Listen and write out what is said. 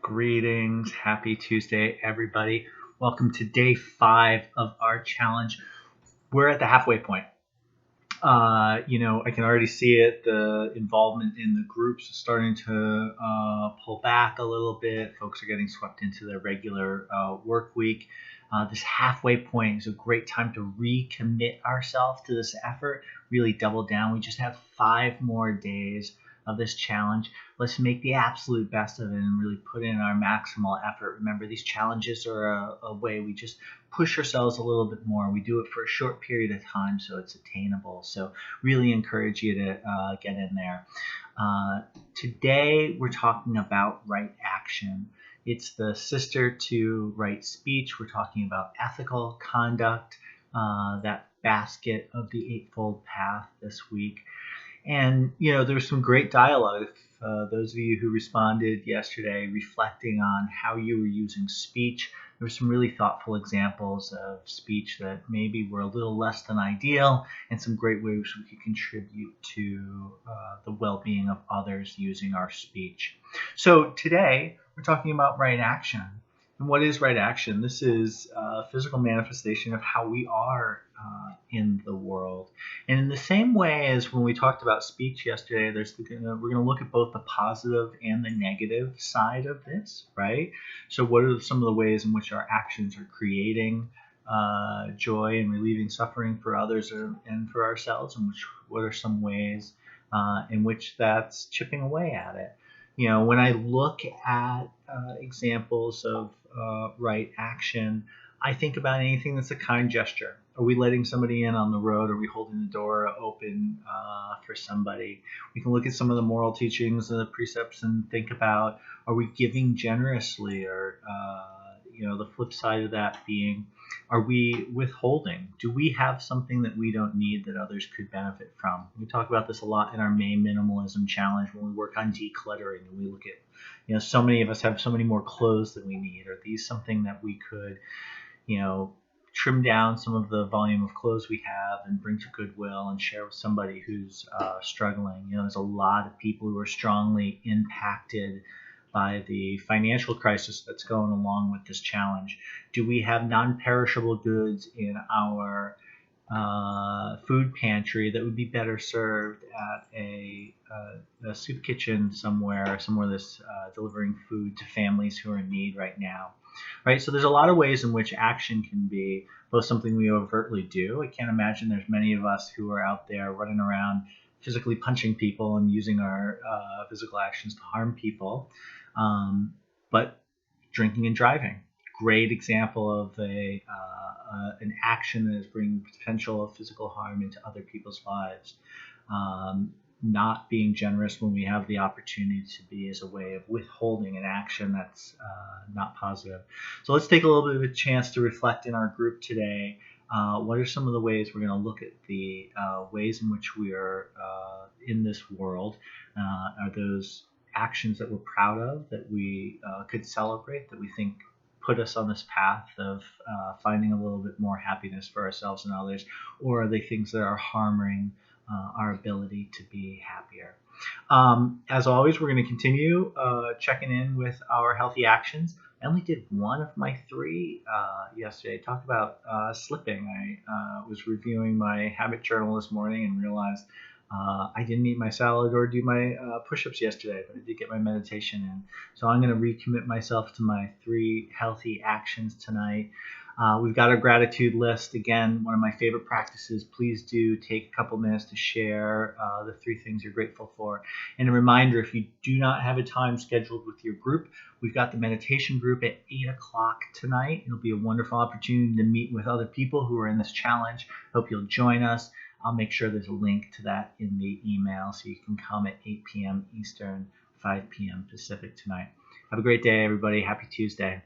Greetings. Happy Tuesday, everybody. Welcome to day 5 of our challenge. We're at the halfway point. I can already see it. The involvement in the groups is starting to pull back a little bit. Folks are getting swept into their regular work week. This halfway point is a great time to recommit ourselves to this effort, really double down. We just have 5 more days of this challenge. Let's make the absolute best of it and really put in our maximal effort. Remember, these challenges are a way we just push ourselves a little bit more. We do it for a short period of time so it's attainable. So really encourage you to get in there. Today we're talking about right action. It's the sister to right speech. We're talking about ethical conduct, that basket of the Eightfold Path this week. And, there's some great dialogue. Those of you who responded yesterday reflecting on how you were using speech, there were some really thoughtful examples of speech that maybe were a little less than ideal and some great ways we could contribute to the well-being of others using our speech. So today we're talking about right action. And what is right action? This is a physical manifestation of how we are in the world. And in the same way as when we talked about speech yesterday, we're going to look at both the positive and the negative side of this, right? So what are some of the ways in which our actions are creating joy and relieving suffering for others and for ourselves, and what are some ways in which that's chipping away at it? When I look at examples of right action, I think about anything that's a kind gesture. Are we letting somebody in on the road? Are we holding the door open for somebody? We can look at some of the moral teachings and the precepts and think about, are we giving generously? Or, the flip side of that being, are we withholding? Do we have something that we don't need that others could benefit from? We talk about this a lot in our May Minimalism Challenge when we work on decluttering, and we look at, so many of us have so many more clothes than we need. Are these something that we could, trim down some of the volume of clothes we have and bring to Goodwill and share with somebody who's struggling? There's a lot of people who are strongly impacted by the financial crisis that's going along with this challenge. Do we have non-perishable goods in our food pantry that would be better served at a soup kitchen somewhere that's delivering food to families who are in need right now? Right, so there's a lot of ways in which action can be both something we overtly do. I can't imagine there's many of us who are out there running around physically punching people and using our physical actions to harm people. But drinking and driving, great example of an action that is bringing potential of physical harm into other people's lives. Not being generous when we have the opportunity to be is a way of withholding an action that's not positive. So let's take a little bit of a chance to reflect in our group today. What are some of the ways we're going to look at the ways in which we are in this world? Are those actions that we're proud of, that we could celebrate, that we think put us on this path of finding a little bit more happiness for ourselves and others? Or are they things that are harming our ability to be happier? As always, we're going to continue checking in with our healthy actions. I only did one of my 3 yesterday. Talk about slipping. I was reviewing my habit journal this morning and realized I didn't eat my salad or do my push-ups yesterday, but I did get my meditation in. So I'm going to recommit myself to my 3 healthy actions tonight. We've got our gratitude list. Again, one of my favorite practices. Please do take a couple minutes to share the 3 things you're grateful for. And a reminder, if you do not have a time scheduled with your group, we've got the meditation group at 8 o'clock tonight. It'll be a wonderful opportunity to meet with other people who are in this challenge. Hope you'll join us. I'll make sure there's a link to that in the email so you can come at 8 p.m. Eastern, 5 p.m. Pacific tonight. Have a great day, everybody. Happy Tuesday.